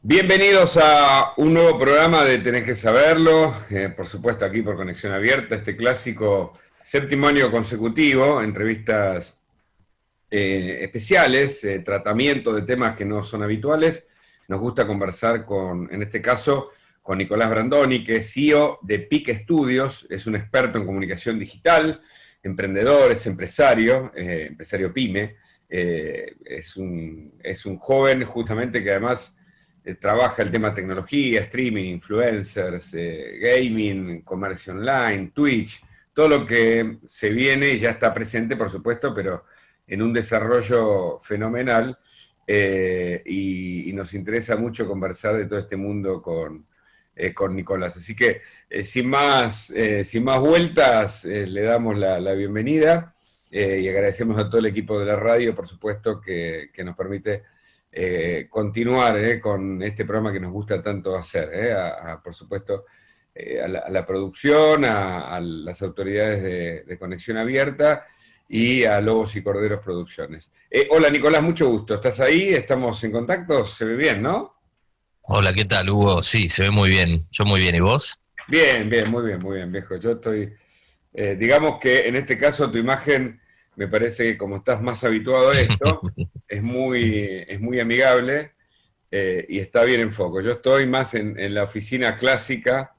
Bienvenidos a un nuevo programa de Tenés que saberlo, por supuesto aquí por Conexión Abierta, este clásico séptimo año consecutivo, entrevistas especiales, tratamiento de temas que no son habituales. Nos gusta conversar en este caso, con Nicolás Brandoni, que es CEO de PIC Studios, es un experto en comunicación digital, emprendedor, es empresario, empresario pyme, es un joven justamente que además trabaja el tema tecnología, streaming, influencers, gaming, comercio online, Twitch, todo lo que se viene y ya está presente, por supuesto, pero en un desarrollo fenomenal, y nos interesa mucho conversar de todo este mundo con Nicolás. Así que sin más vueltas, le damos la bienvenida y agradecemos a todo el equipo de la radio, por supuesto, que nos permite continuar con este programa que nos gusta tanto hacer, por supuesto, a la producción, a las autoridades de Conexión Abierta y a Lobos y Corderos Producciones. Hola Nicolás, mucho gusto. ¿Estás ahí? ¿Estamos en contacto? Se ve bien, ¿no? Hola, ¿qué tal, Hugo? Sí, se ve muy bien. Yo muy bien, ¿y vos? Bien, bien, muy bien, viejo. Yo estoy, digamos que en este caso tu imagen me parece que como estás más habituado a esto, es muy amigable, y está bien en foco. Yo estoy más en la oficina clásica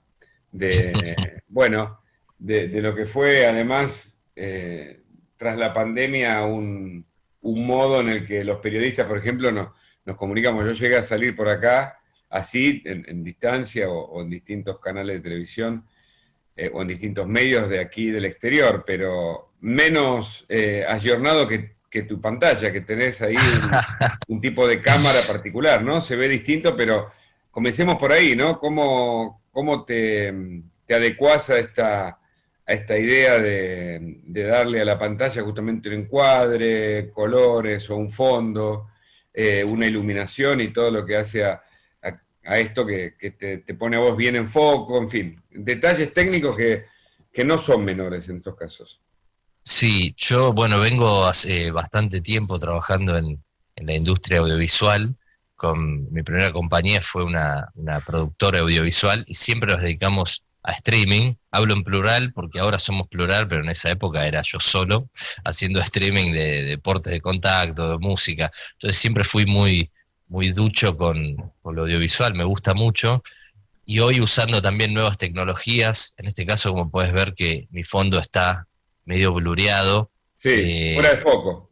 bueno, de lo que fue además, tras la pandemia, un modo en el que los periodistas, por ejemplo, nos comunicamos. Yo llegué a salir por acá así, en distancia o en distintos canales de televisión, o en distintos medios de aquí del exterior, pero menos ayornado que tu pantalla, que tenés ahí un tipo de cámara particular, ¿no? Se ve distinto, pero comencemos por ahí, ¿no? ¿Cómo te adecuás a esta idea de darle a la pantalla justamente un encuadre, colores o un fondo, una iluminación y todo lo que hace a esto que te pone a vos bien en foco, en fin, detalles técnicos que no son menores en estos casos. Sí, yo, bueno, vengo hace bastante tiempo trabajando en la industria audiovisual. Con mi primera compañía fue una productora audiovisual y siempre nos dedicamos a streaming. Hablo en plural porque ahora somos plural, pero en esa época era yo solo haciendo streaming de deportes de contacto, de música. Entonces siempre fui muy ducho con lo audiovisual, me gusta mucho. Y hoy usando también nuevas tecnologías, en este caso como puedes ver que mi fondo está medio blureado, Sí, fuera eh, de foco.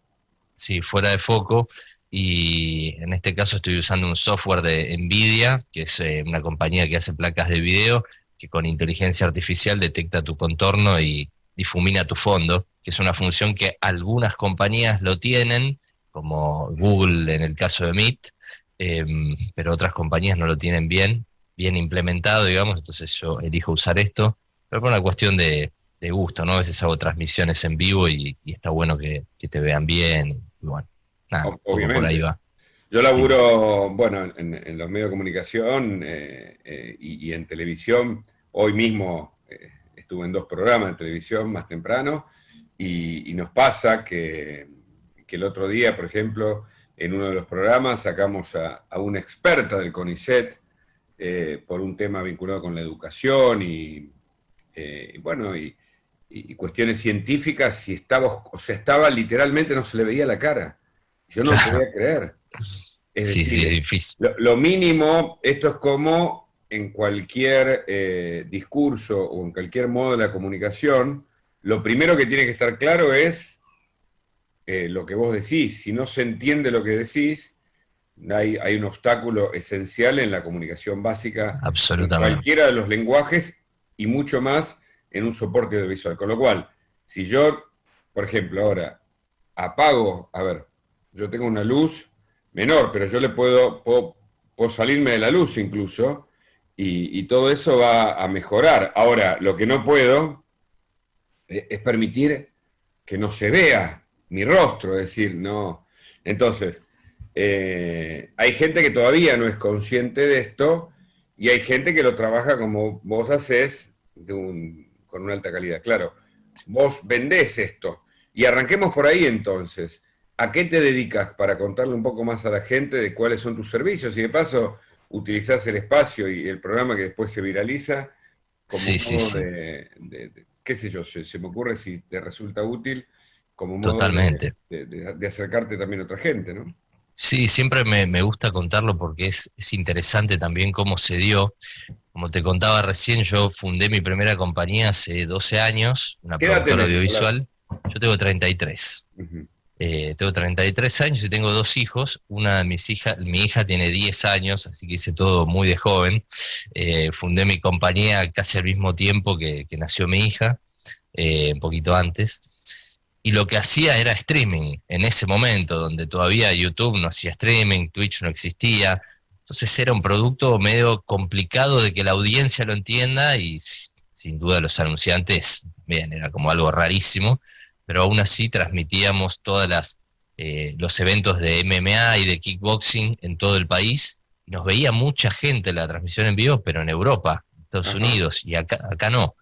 sí, fuera de foco, y en este caso estoy usando un software de Nvidia, que es una compañía que hace placas de video, que con inteligencia artificial detecta tu contorno y difumina tu fondo, que es una función que algunas compañías lo tienen, como Google en el caso de Meet, eh, pero otras compañías no lo tienen bien implementado, digamos, entonces yo elijo usar esto, pero por una cuestión de gusto, ¿no? A veces hago transmisiones en vivo y está bueno que te vean bien, y bueno, nada, un poco por ahí Obviamente. va. Yo Sí. laburo, bueno, en los medios de comunicación, y en televisión. Hoy mismo estuve en dos programas de televisión más temprano, y nos pasa que el otro día, por ejemplo, en uno de los programas sacamos a una experta del CONICET, por un tema vinculado con la educación bueno, y cuestiones científicas, y estaba literalmente, no se le veía la cara. Yo no lo podía creer. Es Sí, sí, es decir, difícil. lo mínimo, esto es como en cualquier discurso o en cualquier modo de la comunicación, lo primero que tiene que estar claro es lo que vos decís. Si no se entiende lo que decís, hay un obstáculo esencial en la comunicación básica en Absolutamente. cualquiera de los lenguajes, y mucho más en un soporte audiovisual. Con lo cual, si yo, por ejemplo, ahora apago, a ver, yo tengo una luz menor, pero yo puedo salirme de la luz incluso, y todo eso va a mejorar. Ahora, lo que no puedo es permitir que no se vea mi rostro, es decir, no. Entonces, hay gente que todavía no es consciente de esto, y hay gente que lo trabaja como vos haces, con una alta calidad. Claro, vos vendés esto. Y arranquemos por ahí entonces. ¿A qué te dedicas para contarle un poco más a la gente de cuáles son tus servicios? Y de paso, utilizás el espacio y el programa que después se viraliza como Sí, sí, modo sí, qué sé yo, se me ocurre si te resulta útil como modo totalmente. de acercarte también a otra gente, ¿no? Sí, siempre me gusta contarlo porque es interesante también cómo se dio. Como te contaba recién, yo fundé mi primera compañía hace 12 años, una ¿Qué edad productora tenés, Nicolás? audiovisual. Yo tengo 33. Ujú. Tengo 33 años y tengo dos hijos. Una de mis hijas, mi hija tiene 10 años, así que hice todo muy de joven. Fundé mi compañía casi al mismo tiempo que nació mi hija, un poquito antes. Y lo que hacía era streaming en ese momento, donde todavía YouTube no hacía streaming, Twitch no existía. Entonces era un producto medio complicado de que la audiencia lo entienda y sin duda los anunciantes, bien, era como algo rarísimo, pero aún así transmitíamos los eventos de MMA y de kickboxing en todo el país. Y nos veía mucha gente en la transmisión en vivo, pero en Europa, Estados Ajá. Unidos, y acá no.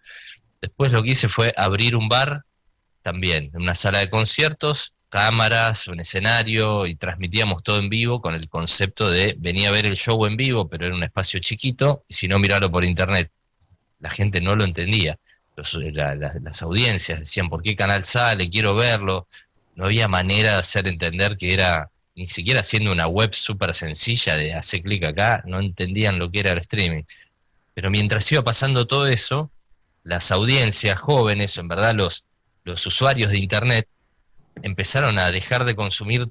Después lo que hice fue abrir un bar también, en una sala de conciertos, cámaras, un escenario, y transmitíamos todo en vivo con el concepto de venía a ver el show en vivo, pero era un espacio chiquito, y si no, mirarlo por internet. La gente no lo entendía. Las audiencias decían, ¿por qué canal sale? Quiero verlo. No había manera de hacer entender que era, ni siquiera haciendo una web súper sencilla de hacer clic acá, no entendían lo que era el streaming. Pero mientras iba pasando todo eso, las audiencias jóvenes, en verdad los usuarios de Internet, empezaron a dejar de consumir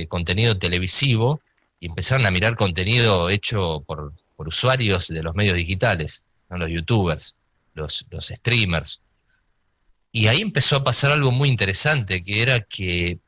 contenido televisivo y empezaron a mirar contenido hecho por usuarios de los medios digitales, ¿no? Los youtubers, los streamers. Y ahí empezó a pasar algo muy interesante, que era que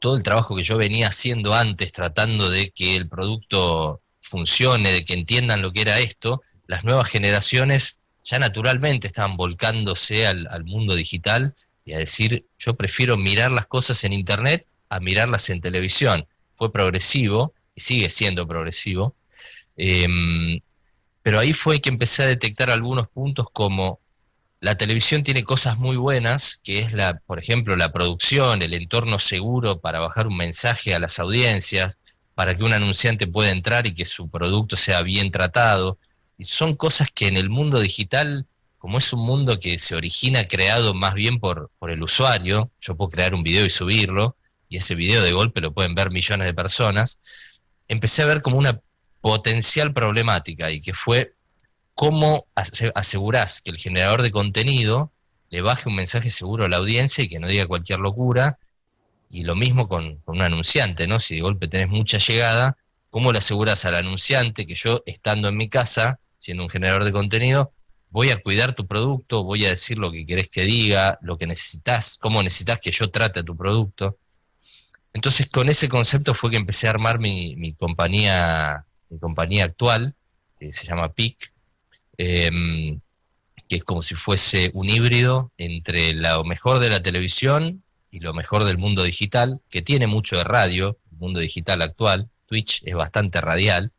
todo el trabajo que yo venía haciendo antes, tratando de que el producto funcione, de que entiendan lo que era esto, las nuevas generaciones ya naturalmente estaban volcándose al mundo digital y a decir, yo prefiero mirar las cosas en Internet a mirarlas en televisión. Fue progresivo y sigue siendo progresivo, eh, pero ahí fue que empecé a detectar algunos puntos como la televisión tiene cosas muy buenas, que es por ejemplo, la producción, el entorno seguro para bajar un mensaje a las audiencias, para que un anunciante pueda entrar y que su producto sea bien tratado. Y son cosas que en el mundo digital, como es un mundo que se origina creado más bien por el usuario, yo puedo crear un video y subirlo, y ese video de golpe lo pueden ver millones de personas, empecé a ver como una potencial problemática y que fue cómo asegurás que el generador de contenido le baje un mensaje seguro a la audiencia y que no diga cualquier locura. Y lo mismo con un anunciante, ¿no? Si de golpe tenés mucha llegada, ¿cómo le aseguras al anunciante que yo, estando en mi casa, siendo un generador de contenido, voy a cuidar tu producto, voy a decir lo que querés que diga, lo que necesitas, cómo necesitas que yo trate a tu producto? Entonces, con ese concepto fue que empecé a armar mi compañía actual, que se llama PIC, que es como si fuese un híbrido entre lo mejor de la televisión y lo mejor del mundo digital, que tiene mucho de radio, el mundo digital actual. Twitch es bastante radial,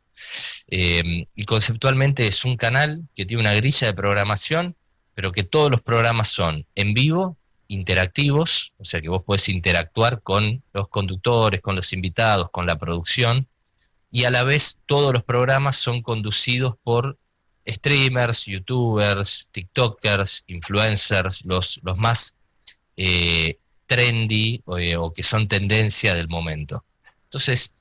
y conceptualmente es un canal que tiene una grilla de programación, pero que todos los programas son en vivo, interactivos, o sea que vos podés interactuar con los conductores, con los invitados, con la producción, y a la vez todos los programas son conducidos por streamers, youtubers, tiktokers, influencers, los más trendy o que son tendencia del momento. Entonces,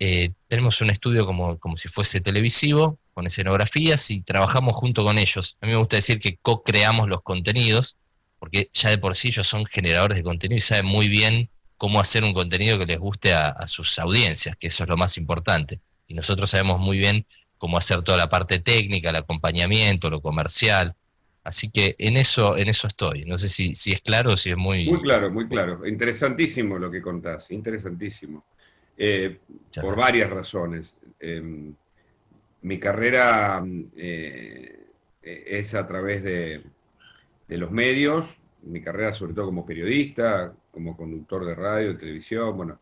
tenemos un estudio como si fuese televisivo, con escenografías y trabajamos junto con ellos. A mí me gusta decir que co-creamos los contenidos, porque ya de por sí ellos son generadores de contenido y saben muy bien cómo hacer un contenido que les guste a sus audiencias, que eso es lo más importante. Y nosotros sabemos muy bien cómo hacer toda la parte técnica, el acompañamiento, lo comercial. Así que en eso estoy. No sé si es claro o si es Muy muy... claro, muy claro. Interesantísimo lo que contás, interesantísimo. Muchas Por gracias. varias razones. Mi carrera es a través de los medios, mi carrera sobre todo como periodista, como conductor de radio, de televisión, bueno,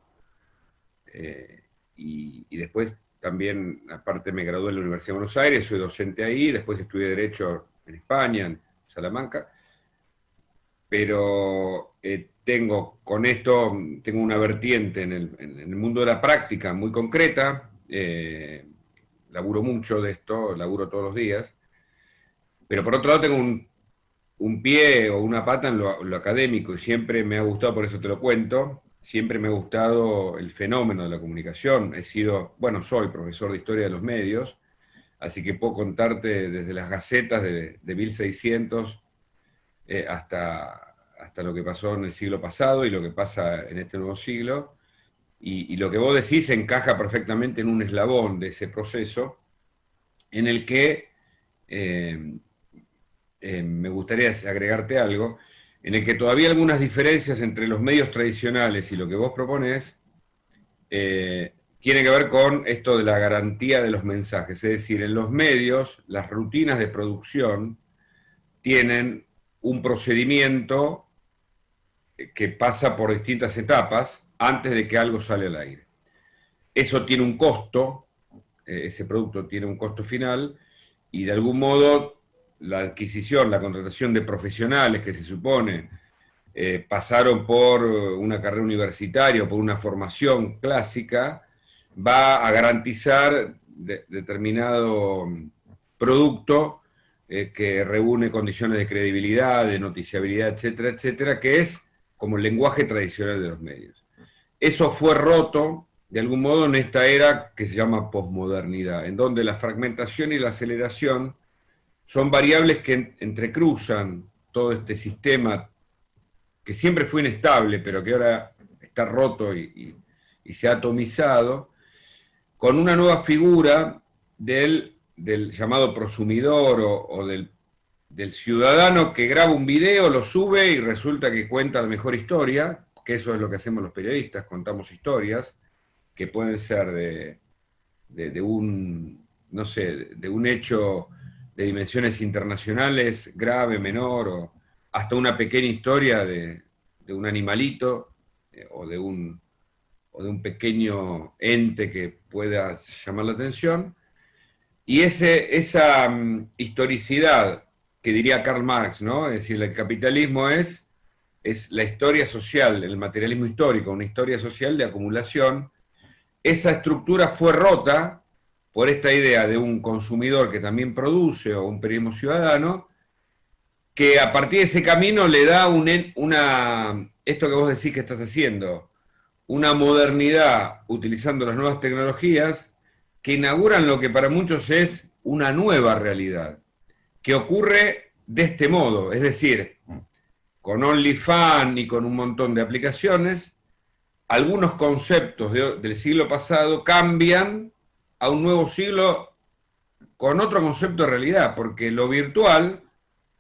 y después también, aparte me gradué en la Universidad de Buenos Aires, soy docente ahí, después estudié Derecho en España, en Salamanca, pero tengo con esto, tengo una vertiente en el mundo de la práctica muy concreta, laburo mucho de esto, laburo todos los días, pero por otro lado tengo un pie o una pata en lo académico y siempre me ha gustado, por eso te lo cuento, siempre me ha gustado el fenómeno de la comunicación. Soy profesor de historia de los medios, así que puedo contarte desde las gacetas de 1600 hasta lo que pasó en el siglo pasado y lo que pasa en este nuevo siglo. Y lo que vos decís encaja perfectamente en un eslabón de ese proceso en el que me gustaría agregarte algo, en el que todavía algunas diferencias entre los medios tradicionales y lo que vos proponés tiene que ver con esto de la garantía de los mensajes. Es decir, en los medios, las rutinas de producción tienen un procedimiento que pasa por distintas etapas antes de que algo sale al aire. Eso tiene un costo, ese producto tiene un costo final, y de algún modo la adquisición, la contratación de profesionales que se supone pasaron por una carrera universitaria o por una formación clásica, va a garantizar determinado producto que reúne condiciones de credibilidad, de noticiabilidad, etcétera, etcétera, que es como el lenguaje tradicional de los medios. Eso fue roto, de algún modo, en esta era que se llama posmodernidad, en donde la fragmentación y la aceleración son variables que entrecruzan todo este sistema que siempre fue inestable, pero que ahora está roto y se ha atomizado, con una nueva figura del llamado prosumidor o del ciudadano que graba un video, lo sube y resulta que cuenta la mejor historia, que eso es lo que hacemos los periodistas, contamos historias que pueden ser de un, no sé, de un hecho de dimensiones internacionales, grave, menor, o hasta una pequeña historia de un animalito o de un pequeño ente que pueda llamar la atención. Y esa historicidad que diría Karl Marx, ¿no? Es decir, el capitalismo es la historia social, el materialismo histórico, una historia social de acumulación. Esa estructura fue rota por esta idea de un consumidor que también produce, o un periodismo ciudadano, que a partir de ese camino le da esto que vos decís que estás haciendo, una modernidad utilizando las nuevas tecnologías que inauguran lo que para muchos es una nueva realidad, que ocurre de este modo, es decir, con OnlyFans y con un montón de aplicaciones, algunos conceptos del siglo pasado cambian a un nuevo siglo con otro concepto de realidad, porque lo virtual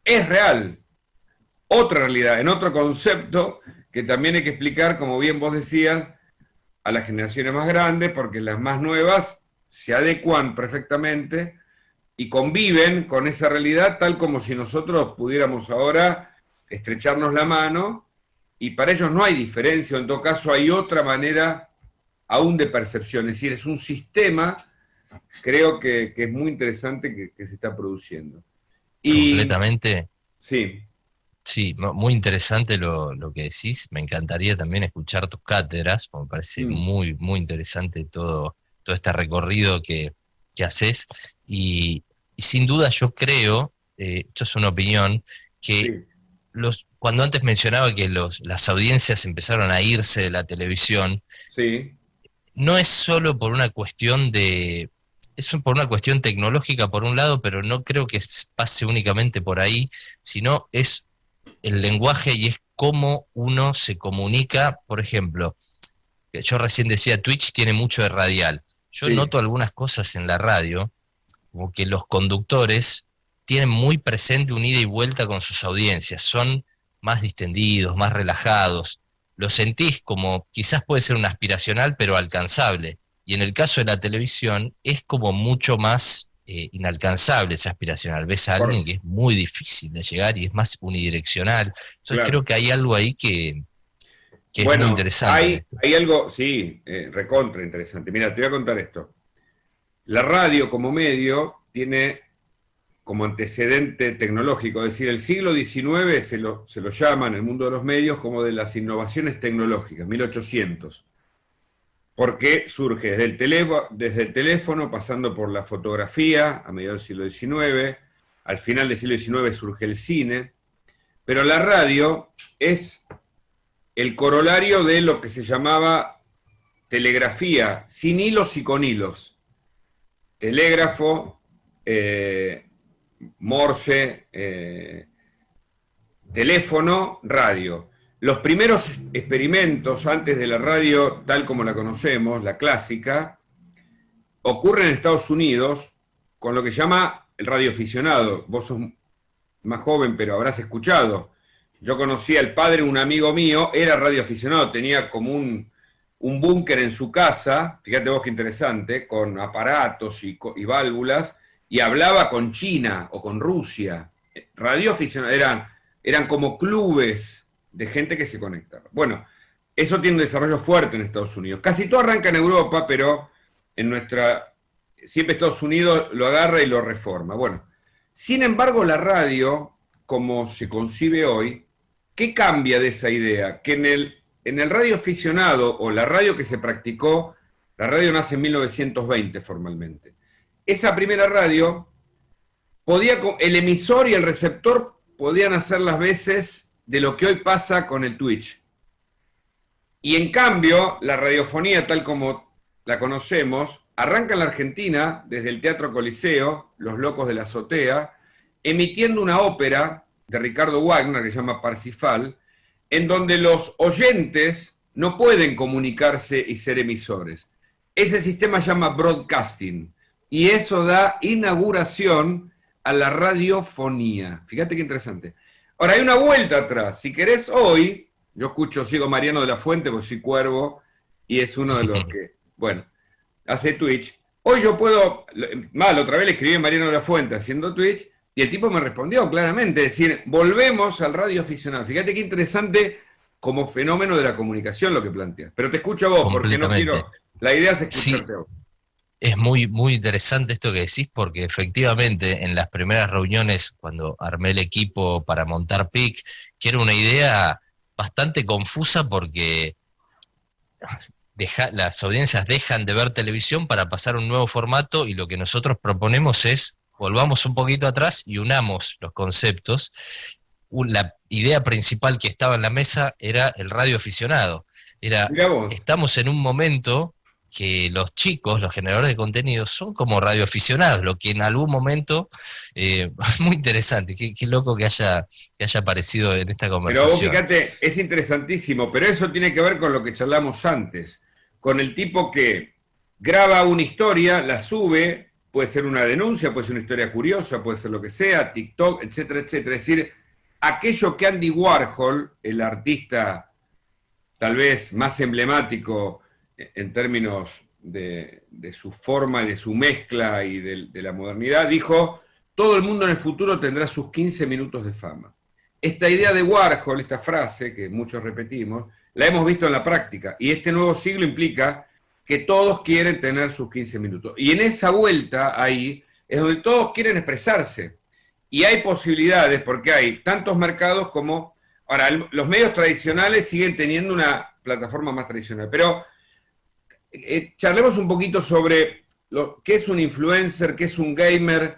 es real, otra realidad, en otro concepto que también hay que explicar, como bien vos decías, a las generaciones más grandes, porque las más nuevas se adecuan perfectamente y conviven con esa realidad tal como si nosotros pudiéramos ahora estrecharnos la mano, y para ellos no hay diferencia, en todo caso hay otra manera aún de percepción, es decir, es un sistema, creo que es muy interesante que se está produciendo. Completamente. Sí. Sí, muy interesante lo que decís. Me encantaría también escuchar tus cátedras, me parece muy, muy interesante todo este recorrido que haces. Y sin duda yo creo, esto es una opinión, que cuando antes mencionaba que las audiencias empezaron a irse de la televisión, no es solo por una cuestión por una cuestión tecnológica por un lado, pero no creo que pase únicamente por ahí, sino es el lenguaje y es cómo uno se comunica. Por ejemplo, yo recién decía, Twitch tiene mucho de radial. Yo noto algunas cosas en la radio, como que los conductores tienen muy presente un ida y vuelta con sus audiencias, son más distendidos, más relajados. Lo sentís como, quizás puede ser un aspiracional, pero alcanzable. Y en el caso de la televisión, es como mucho más inalcanzable ese aspiracional. Ves a alguien que es muy difícil de llegar y es más unidireccional. Entonces creo que hay algo ahí que es muy interesante. Hay algo, recontra interesante. Mira, te voy a contar esto. La radio como medio tiene como antecedente tecnológico, es decir, el siglo XIX se lo llama en el mundo de los medios como de las innovaciones tecnológicas, 1800. porque surge desde el teléfono, pasando por la fotografía a mediados del siglo XIX, al final del siglo XIX surge el cine, pero la radio es el corolario de lo que se llamaba telegrafía, sin hilos y con hilos. Telégrafo, Morse, teléfono, radio. Los primeros experimentos antes de la radio tal como la conocemos, la clásica, ocurren en Estados Unidos con lo que se llama el radioaficionado. Vos sos más joven, pero habrás escuchado. Yo conocí al padre de un amigo mío, era radioaficionado, tenía como un búnker en su casa, fíjate vos qué interesante, con aparatos y válvulas, y hablaba con China o con Rusia. Radioaficionados, eran como clubes de gente que se conectaba. Bueno, eso tiene un desarrollo fuerte en Estados Unidos. Casi todo arranca en Europa, pero siempre Estados Unidos lo agarra y lo reforma. Bueno, sin embargo, la radio, como se concibe hoy, ¿qué cambia de esa idea? Que en el radio aficionado, o la radio que se practicó, la radio nace en 1920 formalmente. Esa primera radio, el emisor y el receptor podían hacer las veces de lo que hoy pasa con el Twitch. Y en cambio, la radiofonía tal como la conocemos, arranca en la Argentina, desde el Teatro Coliseo, Los Locos de la Azotea, emitiendo una ópera de Ricardo Wagner que se llama Parsifal, en donde los oyentes no pueden comunicarse y ser emisores. Ese sistema se llama broadcasting, y eso da inauguración a la radiofonía. Fíjate qué interesante. Ahora, hay una vuelta atrás. Si querés, hoy, sigo Mariano de la Fuente, porque soy cuervo, y es uno de los que, bueno, hace Twitch. Hoy yo puedo, otra vez le escribí a Mariano de la Fuente haciendo Twitch, y el tipo me respondió claramente, es decir, volvemos al radio aficionado. Fíjate qué interesante como fenómeno de la comunicación lo que planteas. Pero te escucho a vos, porque no quiero, la idea es escucharte a vos. Es muy, muy interesante esto que decís, porque efectivamente en las primeras reuniones, cuando armé el equipo para montar PIC, que era una idea bastante confusa porque las audiencias dejan de ver televisión para pasar a un nuevo formato, y lo que nosotros proponemos es volvamos un poquito atrás y unamos los conceptos. La idea principal que estaba en la mesa era el radio aficionado. Estamos en un momento que los chicos, los generadores de contenido, son como radioaficionados, lo que en algún momento, muy interesante, qué loco que haya aparecido en esta conversación. Pero vos fíjate, es interesantísimo, pero eso tiene que ver con lo que charlamos antes, con el tipo que graba una historia, la sube, puede ser una denuncia, puede ser una historia curiosa, puede ser lo que sea, TikTok, etcétera, etcétera. Es decir, aquello que Andy Warhol, el artista tal vez más emblemático en términos de su forma y de su mezcla y de la modernidad, dijo, todo el mundo en el futuro tendrá sus 15 minutos de fama. Esta idea de Warhol, esta frase que muchos repetimos, la hemos visto en la práctica, y este nuevo siglo implica que todos quieren tener sus 15 minutos. Y en esa vuelta ahí es donde todos quieren expresarse. Y hay posibilidades, porque hay tantos mercados como... Ahora, los medios tradicionales siguen teniendo una plataforma más tradicional, pero charlemos un poquito sobre qué es un influencer, qué es un gamer.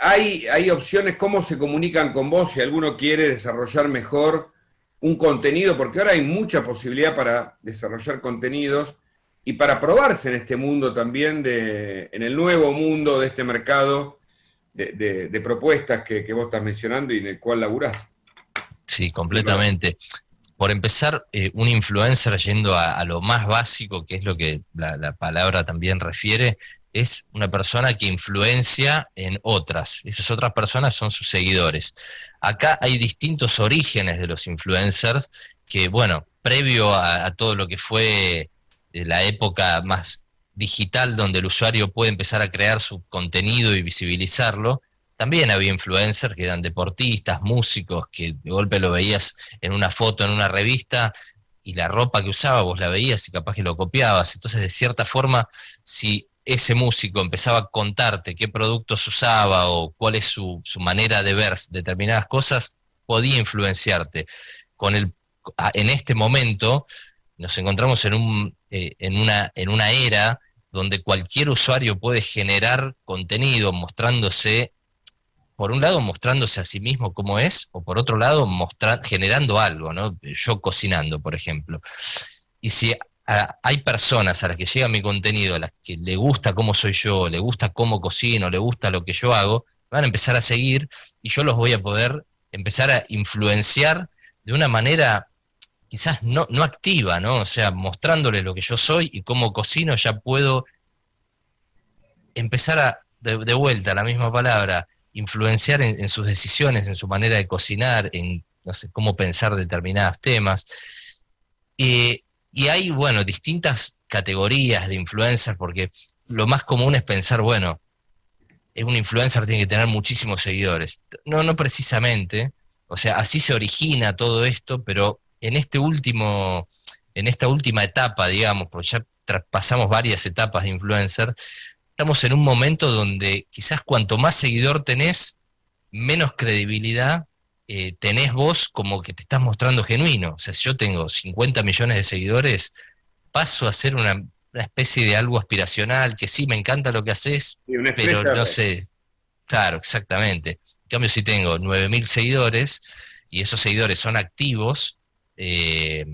Hay opciones, cómo se comunican con vos si alguno quiere desarrollar mejor un contenido, porque ahora hay mucha posibilidad para desarrollar contenidos y para probarse en este mundo también, en el nuevo mundo de este mercado de propuestas que vos estás mencionando y en el cual laburás. Sí, completamente. Por empezar, un influencer, yendo a lo más básico, que es lo que la palabra también refiere, es una persona que influencia en otras. Esas otras personas son sus seguidores. Acá hay distintos orígenes de los influencers que, bueno, previo a todo lo que fue la época más digital, donde el usuario puede empezar a crear su contenido y visibilizarlo, también había influencers que eran deportistas, músicos, que de golpe lo veías en una foto, en una revista, y la ropa que usaba vos la veías y capaz que lo copiabas. Entonces, de cierta forma, si ese músico empezaba a contarte qué productos usaba o cuál es su manera de ver determinadas cosas, podía influenciarte. En este momento, nos encontramos en una era donde cualquier usuario puede generar contenido mostrándose, por un lado mostrándose a sí mismo como es, o por otro lado generando algo, ¿no? Yo cocinando, por ejemplo. Y si hay personas a las que llega mi contenido, a las que le gusta cómo soy yo, le gusta cómo cocino, le gusta lo que yo hago, me van a empezar a seguir y yo los voy a poder empezar a influenciar de una manera quizás no activa, ¿no? O sea, mostrándoles lo que yo soy y cómo cocino, ya puedo empezar de vuelta, la misma palabra, influenciar en sus decisiones, en su manera de cocinar, en, no sé, cómo pensar determinados temas. Y hay, bueno, distintas categorías de influencers, porque lo más común es pensar, bueno, un influencer tiene que tener muchísimos seguidores. No precisamente, o sea, así se origina todo esto, pero en esta última etapa, digamos, porque ya pasamos varias etapas de influencer, estamos en un momento donde quizás cuanto más seguidor tenés, menos credibilidad tenés vos como que te estás mostrando genuino. O sea, si yo tengo 50 millones de seguidores, paso a ser una especie de algo aspiracional, que sí, me encanta lo que haces, Sí, una pero estrella. no sé, claro, exactamente. En cambio, si tengo 9.000 seguidores y esos seguidores son activos, eh,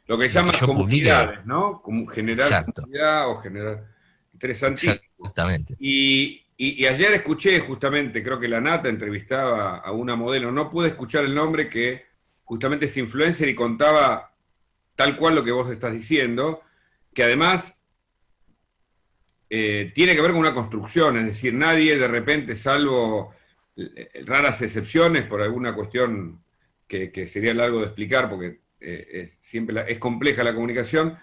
Lo que lo que llaman yo publique, comunidades, ¿no? Como generar exacto, comunidad o generar... Interesantísimo. exactamente. Y ayer escuché justamente, creo que la Nata entrevistaba a una modelo, no pude escuchar el nombre, que justamente es influencer y contaba tal cual lo que vos estás diciendo, que además tiene que ver con una construcción, es decir, nadie de repente, salvo raras excepciones por alguna cuestión que sería largo de explicar porque siempre es compleja la comunicación,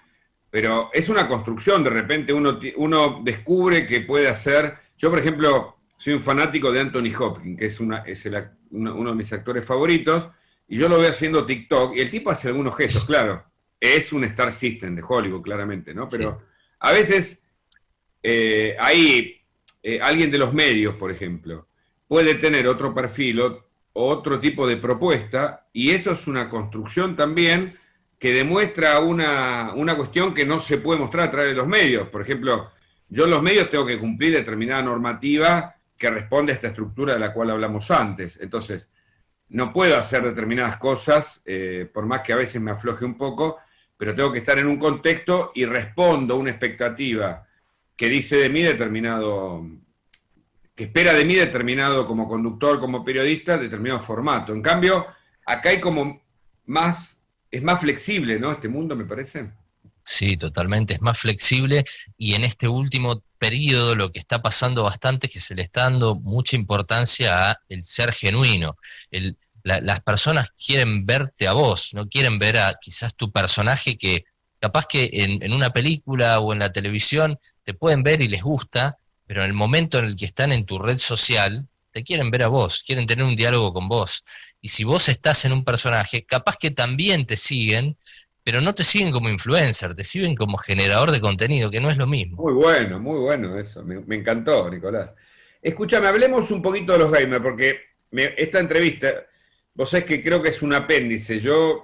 pero es una construcción, de repente uno descubre que puede hacer, yo por ejemplo soy un fanático de Anthony Hopkins, que es uno de mis actores favoritos, y yo lo veo haciendo TikTok, y el tipo hace algunos gestos, claro, es un Star System de Hollywood, claramente, ¿no? Sí. Pero a veces hay alguien de los medios, por ejemplo, puede tener otro perfil o otro tipo de propuesta, y eso es una construcción también que demuestra una cuestión que no se puede mostrar a través de los medios. Por ejemplo, yo en los medios tengo que cumplir determinada normativa que responde a esta estructura de la cual hablamos antes. Entonces, no puedo hacer determinadas cosas, por más que a veces me afloje un poco, pero tengo que estar en un contexto y respondo a una expectativa que dice de mí determinado, que espera de mí determinado como conductor, como periodista, determinado formato. En cambio, acá hay como más, es más flexible, ¿no? Este mundo, me parece. Sí, totalmente, es más flexible y en este último periodo lo que está pasando bastante es que se le está dando mucha importancia a el ser genuino. Las personas quieren verte a vos, no quieren ver a quizás tu personaje que capaz que en una película o en la televisión te pueden ver y les gusta, pero en el momento en el que están en tu red social, te quieren ver a vos, quieren tener un diálogo con vos. Y si vos estás en un personaje, capaz que también te siguen, pero no te siguen como influencer, te siguen como generador de contenido, que no es lo mismo. Muy bueno eso. Me encantó, Nicolás. Escúchame, hablemos un poquito de los gamers, porque esta entrevista, vos sabés que creo que es un apéndice.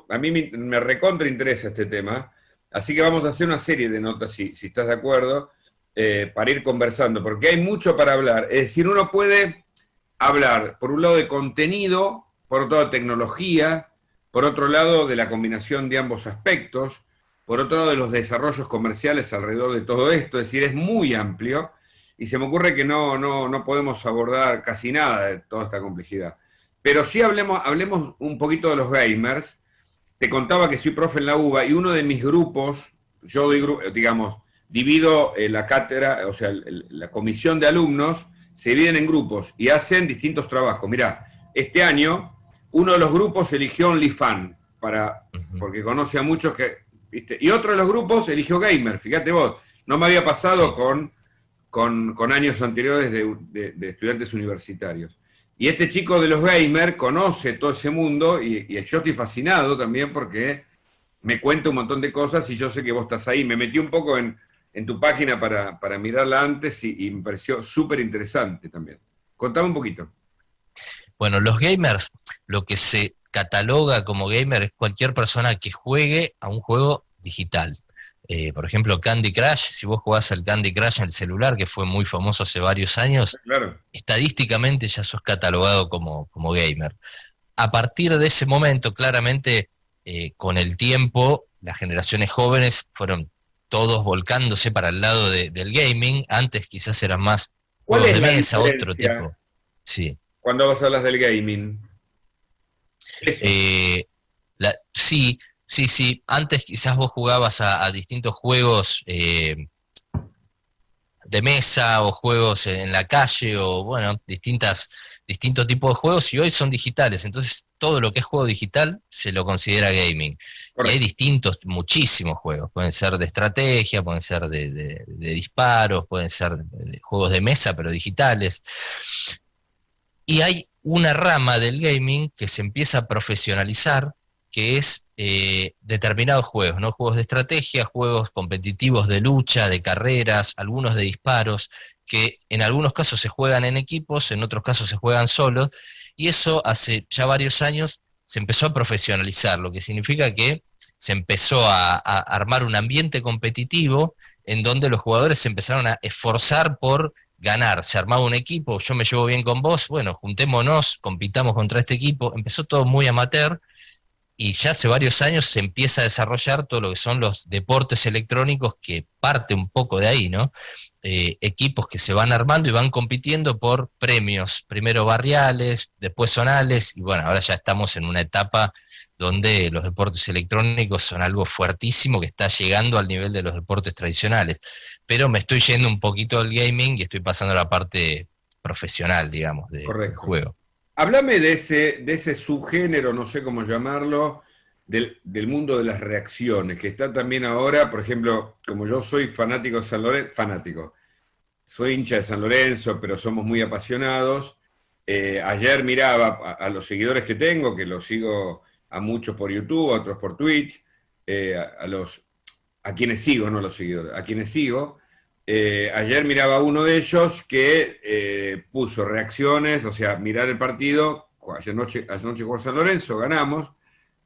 A mí me recontra interesa este tema, así que vamos a hacer una serie de notas, si estás de acuerdo, para ir conversando, porque hay mucho para hablar. Es decir, uno puede hablar, por un lado, de contenido, por otro lado, de tecnología, por otro lado, de la combinación de ambos aspectos, por otro lado, de los desarrollos comerciales alrededor de todo esto, es decir, es muy amplio, y se me ocurre que no podemos abordar casi nada de toda esta complejidad. Pero sí hablemos un poquito de los gamers. Te contaba que soy profe en la UBA, y uno de mis grupos, yo doy, digamos, divido la cátedra, o sea, la comisión de alumnos, se dividen en grupos y hacen distintos trabajos. Mirá, este año uno de los grupos eligió OnlyFans, Ujú. porque conoce a muchos que, ¿viste? Y otro de los grupos eligió Gamer, fíjate vos, no me había pasado Sí. con años anteriores de estudiantes universitarios. Y este chico de los gamers conoce todo ese mundo y yo estoy fascinado también porque me cuenta un montón de cosas y yo sé que vos estás ahí. Me metí un poco en tu página para mirarla antes y me pareció súper interesante también. Contame un poquito. Bueno, los gamers, lo que se cataloga como gamer es cualquier persona que juegue a un juego digital. Por ejemplo, Candy Crush, si vos jugás al Candy Crush en el celular, que fue muy famoso hace varios años, Claro. estadísticamente ya sos catalogado como gamer. A partir de ese momento, claramente, con el tiempo, las generaciones jóvenes fueron todos volcándose para el lado del gaming. Antes quizás eran más ¿Cuál juegos es de la mesa, otro diferencia tipo. Sí. cuando vas a hablar del gaming? Eso. Eh, sí, sí, sí. Antes quizás vos jugabas a distintos juegos de mesa o juegos en la calle o, bueno, distintos tipos de juegos y hoy son digitales. Entonces, todo lo que es juego digital se lo considera gaming. Y hay Correcto. muchísimos juegos. Pueden ser de estrategia, pueden ser de disparos, pueden ser de juegos de mesa, pero digitales. Y hay una rama del gaming que se empieza a profesionalizar, que es determinados juegos, ¿no? Juegos de estrategia, juegos competitivos de lucha, de carreras, algunos de disparos, que en algunos casos se juegan en equipos, en otros casos se juegan solos, y eso hace ya varios años se empezó a profesionalizar, lo que significa que se empezó a armar un ambiente competitivo en donde los jugadores se empezaron a esforzar por ganar, se armaba un equipo, yo me llevo bien con vos, bueno, juntémonos, compitamos contra este equipo, empezó todo muy amateur y ya hace varios años se empieza a desarrollar todo lo que son los deportes electrónicos que parte un poco de ahí, ¿no? Equipos que se van armando y van compitiendo por premios, primero barriales, después zonales, y bueno, ahora ya estamos en una etapa donde los deportes electrónicos son algo fuertísimo que está llegando al nivel de los deportes tradicionales. Pero me estoy yendo un poquito al gaming y estoy pasando a la parte profesional, digamos, del Correcto. juego. Háblame de ese subgénero, no sé cómo llamarlo, del mundo de las reacciones, que está también ahora, por ejemplo, como yo soy fanático de San Lorenzo, fanático, soy hincha de San Lorenzo, pero somos muy apasionados. Ayer miraba a los seguidores que tengo, que los sigo a muchos por YouTube, a otros por Twitch, a quienes sigo, no a los seguidores, a quienes sigo. Ayer miraba a uno de ellos que puso reacciones, o sea, mirar el partido, ayer noche jugó San Lorenzo, ganamos,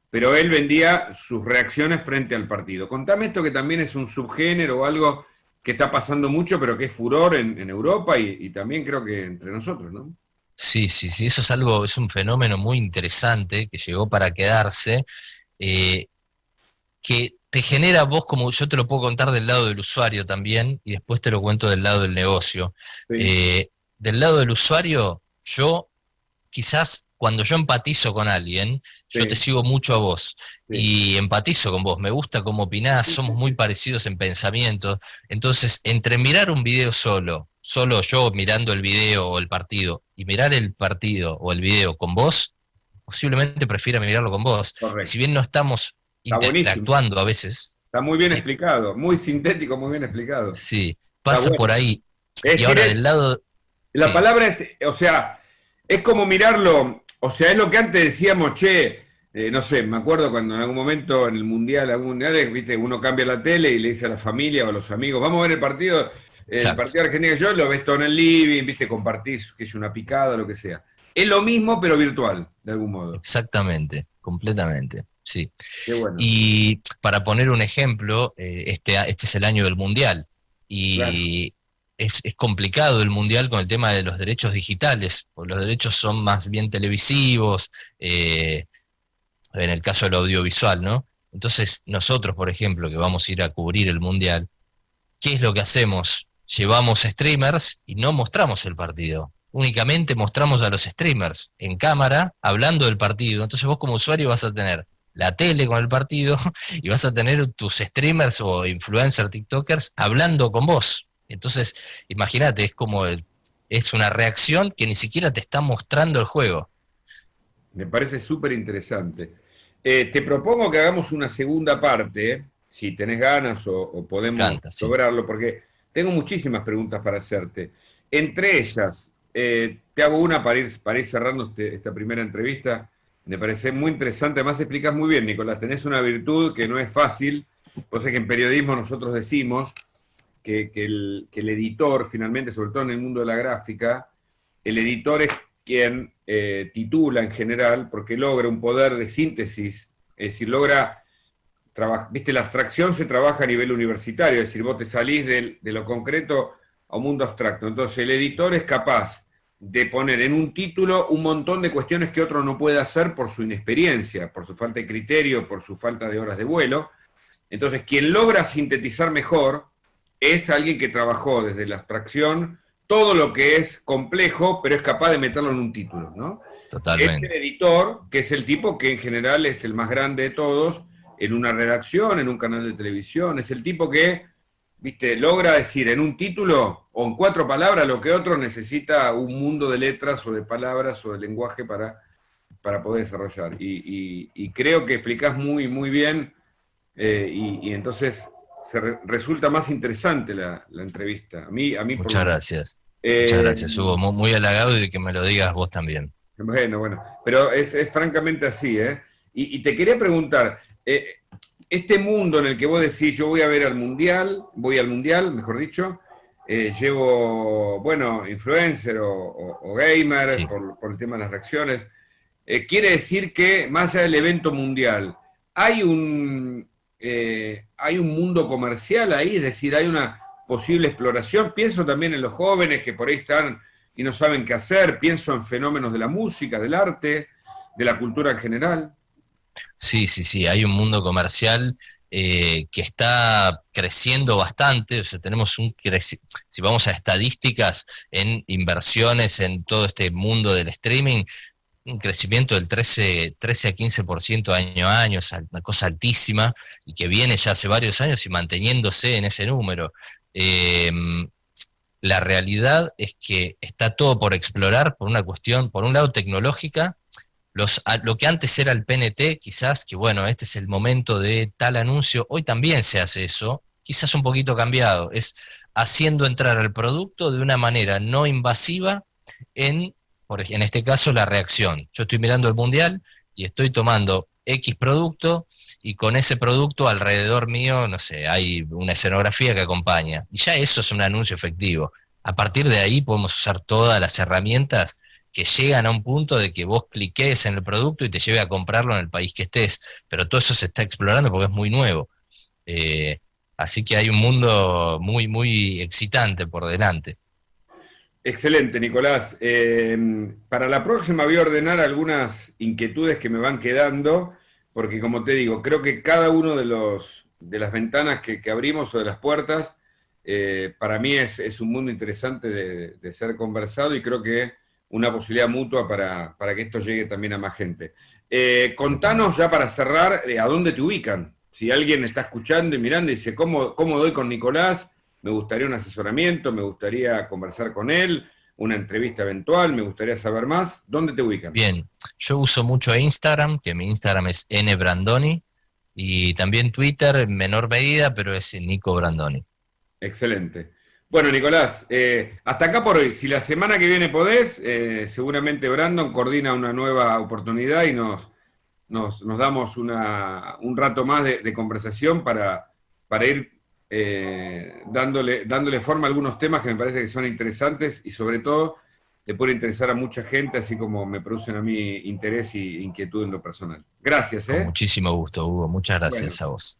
pero él vendía sus reacciones frente al partido. Contame esto que también es un subgénero o algo que está pasando mucho, pero que es furor en Europa y también creo que entre nosotros, ¿no? Sí, sí, sí, eso es algo, es un fenómeno muy interesante que llegó para quedarse, eh, que te genera vos, como yo te lo puedo contar del lado del usuario también, y después te lo cuento del lado del negocio. Sí, Eh, del lado del usuario, yo quizás cuando yo empatizo con alguien, yo te sí, sigo mucho a vos sí. y empatizo con vos, me gusta cómo opinás, Sí, somos sí, muy sí. parecidos en pensamiento, entonces entre mirar un video solo yo mirando el video o el partido, y mirar el partido o el video con vos, posiblemente prefiera mirarlo con vos. Y si Correcto. bien no estamos Está buenísimo. interactuando a veces, Está muy bien eh, explicado, muy sintético, muy bien explicado. sí, Está pasa por bueno. ahí. Es Y decir, ahora del lado, la sí, palabra es, o sea, es como mirarlo, o sea, es lo que antes decíamos, che, no sé, me acuerdo cuando en algún momento en el mundial, viste, uno cambia la tele y le dice a la familia o a los amigos, vamos a ver el exacto, partido argentino, yo lo ves todo en el living, viste, compartís, que es una picada, lo que sea. Es lo mismo, pero virtual, de algún modo. exactamente, completamente, sí. Qué bueno. Y para poner un ejemplo, este es el año del Mundial Claro. y es complicado el Mundial con el tema de los derechos digitales, porque los derechos son más bien televisivos, en el caso del audiovisual, ¿no? Entonces nosotros, por ejemplo, que vamos a ir a cubrir el Mundial, ¿qué es lo que hacemos? Llevamos streamers y no mostramos el partido. Únicamente mostramos a los streamers en cámara hablando del partido. Entonces vos como usuario vas a tener la tele con el partido y vas a tener tus streamers o influencers, TikTokers hablando con vos. Entonces, imagínate, es una reacción que ni siquiera te está mostrando el juego. Me parece súper interesante. Te propongo que hagamos una segunda parte, si tenés ganas o podemos Canta, sí. lograrlo, porque tengo muchísimas preguntas para hacerte. Entre ellas, te hago una para ir cerrando esta primera entrevista. Me parece muy interesante. Además, explicás muy bien, Nicolás. Tenés una virtud que no es fácil. Cosa que en periodismo nosotros decimos que el editor, finalmente, sobre todo en el mundo de la gráfica, el editor es quien titula en general, porque logra un poder de síntesis, es decir, logra viste, la abstracción se trabaja a nivel universitario, es decir, vos te salís de lo concreto a un mundo abstracto. Entonces el editor es capaz de poner en un título un montón de cuestiones que otro no puede hacer por su inexperiencia, por su falta de criterio, por su falta de horas de vuelo. Entonces, quien logra sintetizar mejor es alguien que trabajó desde la abstracción todo lo que es complejo, pero es capaz de meterlo en un título, ¿no? Este Totalmente. editor, que es el tipo que en general es el más grande de todos, en una redacción, en un canal de televisión, es el tipo que, viste, logra decir en un título o en 4 palabras lo que otro necesita un mundo de letras o de palabras o de lenguaje para poder desarrollar. Y creo que explicás muy, muy bien, y entonces resulta más interesante la entrevista. A mí por lo Muchas menos. gracias. Muchas Eh, gracias, Hugo. Muy halagado de que me lo digas vos también. bueno, pero es francamente así, ¿eh? Y te quería preguntar, este mundo en el que vos decís, yo voy a ver voy al mundial, mejor dicho, llevo, bueno, influencer o gamer Sí. por el tema de las reacciones, quiere decir que más allá del evento mundial, hay un mundo comercial ahí, es decir, hay una posible exploración. Pienso también en los jóvenes que por ahí están y no saben qué hacer, pienso en fenómenos de la música, del arte, de la cultura en general. Sí, sí, sí, hay un mundo comercial que está creciendo bastante, o sea, tenemos si vamos a estadísticas en inversiones en todo este mundo del streaming, un crecimiento del 13 a 15% año a año, es una cosa altísima y que viene ya hace varios años y manteniéndose en ese número. Eh, la realidad es que está todo por explorar por una cuestión, por un lado tecnológica, lo que antes era el PNT, quizás, que bueno, este es el momento de tal anuncio, hoy también se hace eso, quizás un poquito cambiado, es haciendo entrar al producto de una manera no invasiva en este caso, la reacción. Yo estoy mirando el mundial y estoy tomando X producto y con ese producto alrededor mío, no sé, hay una escenografía que acompaña. Y ya eso es un anuncio efectivo. A partir de ahí podemos usar todas las herramientas que llegan a un punto de que vos cliques en el producto y te lleve a comprarlo en el país que estés. Pero todo eso se está explorando porque es muy nuevo. Eh, Así que hay un mundo muy, muy excitante por delante. Excelente, Nicolás. Para la próxima voy a ordenar algunas inquietudes que me van quedando, porque como te digo, creo que cada uno de las ventanas que abrimos o de las puertas, para mí es un mundo interesante de ser conversado y creo que una posibilidad mutua para que esto llegue también a más gente. Contanos ya para cerrar, ¿a dónde te ubican? Si alguien está escuchando y mirando y dice, ¿cómo doy con Nicolás? Me gustaría un asesoramiento, me gustaría conversar con él, una entrevista eventual, me gustaría saber más. ¿Dónde te ubican? Bien, yo uso mucho Instagram, que mi Instagram es nbrandoni, y también Twitter en menor medida, pero es Nico Brandoni. Excelente. Bueno, Nicolás, hasta acá por hoy. Si la semana que viene podés, seguramente Brandon coordina una nueva oportunidad y nos damos un rato más de conversación para ir dándole forma a algunos temas que me parece que son interesantes y sobre todo le puede interesar a mucha gente, así como me producen a mí interés e inquietud en lo personal. Gracias, Con ¿eh? muchísimo gusto, Hugo. Muchas Bueno. gracias a vos.